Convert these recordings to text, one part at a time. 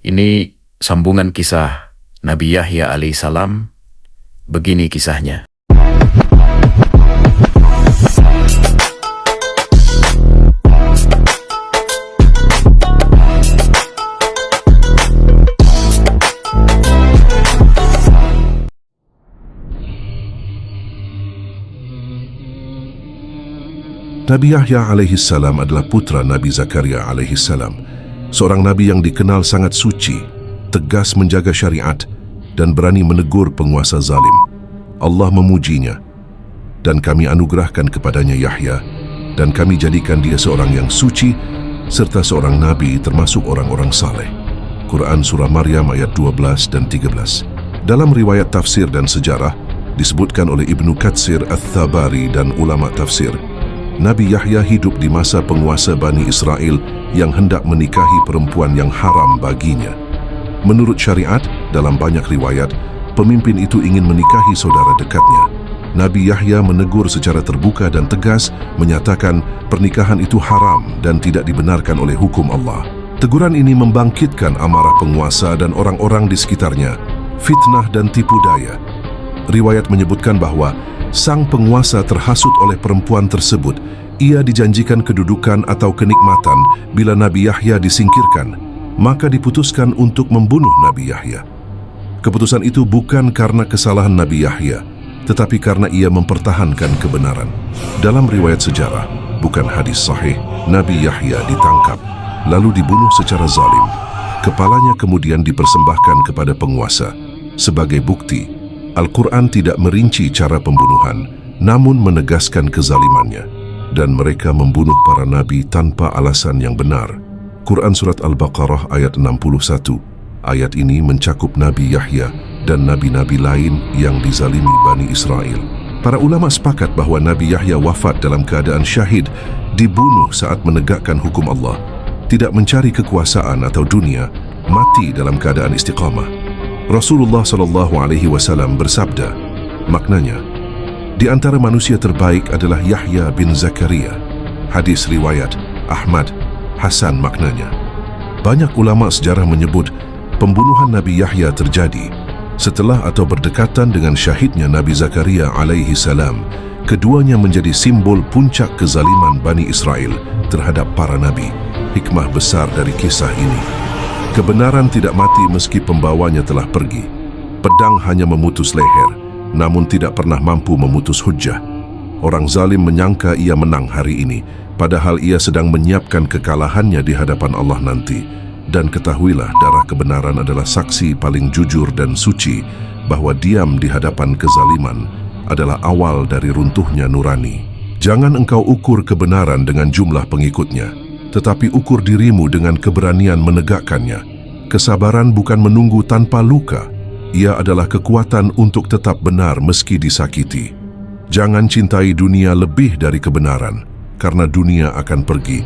Ini sambungan kisah Nabi Yahya alaihissalam. Begini kisahnya. Nabi Yahya alaihissalam adalah putra Nabi Zakaria alaihissalam, seorang nabi yang dikenal sangat suci, tegas menjaga syariat, dan berani menegur penguasa zalim. Allah memujinya, dan kami anugerahkan kepadanya Yahya, dan kami jadikan dia seorang yang suci, serta seorang nabi termasuk orang-orang saleh. Quran Surah Maryam ayat 12 dan 13. Dalam riwayat tafsir dan sejarah, disebutkan oleh Ibnu Katsir Ats-Tabari dan ulama tafsir, Nabi Yahya hidup di masa penguasa Bani Israel yang hendak menikahi perempuan yang haram baginya. Menurut syariat, dalam banyak riwayat, pemimpin itu ingin menikahi saudara dekatnya. Nabi Yahya menegur secara terbuka dan tegas, menyatakan pernikahan itu haram dan tidak dibenarkan oleh hukum Allah. Teguran ini membangkitkan amarah penguasa dan orang-orang di sekitarnya, fitnah dan tipu daya. Riwayat menyebutkan bahwa sang penguasa terhasut oleh perempuan tersebut. Ia dijanjikan kedudukan atau kenikmatan bila Nabi Yahya disingkirkan, maka diputuskan untuk membunuh Nabi Yahya. Keputusan itu bukan karena kesalahan Nabi Yahya, tetapi karena ia mempertahankan kebenaran. Dalam riwayat sejarah, bukan hadis sahih, Nabi Yahya ditangkap, lalu dibunuh secara zalim. Kepalanya kemudian dipersembahkan kepada penguasa. Sebagai bukti, Al-Quran tidak merinci cara pembunuhan, namun menegaskan kezalimannya. Dan mereka membunuh para nabi tanpa alasan yang benar. Quran Surat Al-Baqarah ayat 61. Ayat ini mencakup Nabi Yahya dan nabi-nabi lain yang dizalimi Bani Israel. Para ulama sepakat bahwa Nabi Yahya wafat dalam keadaan syahid, dibunuh saat menegakkan hukum Allah, tidak mencari kekuasaan atau dunia, mati dalam keadaan istiqamah. Rasulullah SAW bersabda, maknanya, di antara manusia terbaik adalah Yahya bin Zakaria. Hadis riwayat Ahmad, Hasan maknanya. Banyak ulama sejarah menyebut pembunuhan Nabi Yahya terjadi setelah atau berdekatan dengan syahidnya Nabi Zakaria alaihi salam. Keduanya menjadi simbol puncak kezaliman Bani Israel terhadap para nabi. Hikmah besar dari kisah ini: kebenaran tidak mati meski pembawanya telah pergi. Pedang hanya memutus leher, namun tidak pernah mampu memutus hujjah. Orang zalim menyangka ia menang hari ini, padahal ia sedang menyiapkan kekalahannya di hadapan Allah nanti. Dan ketahuilah, darah kebenaran adalah saksi paling jujur dan suci bahwa diam di hadapan kezaliman adalah awal dari runtuhnya nurani. Jangan engkau ukur kebenaran dengan jumlah pengikutnya, tetapi ukur dirimu dengan keberanian menegakkannya. Kesabaran bukan menunggu tanpa luka. Ia adalah kekuatan untuk tetap benar meski disakiti. Jangan cintai dunia lebih dari kebenaran, karena dunia akan pergi,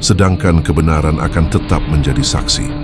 sedangkan kebenaran akan tetap menjadi saksi.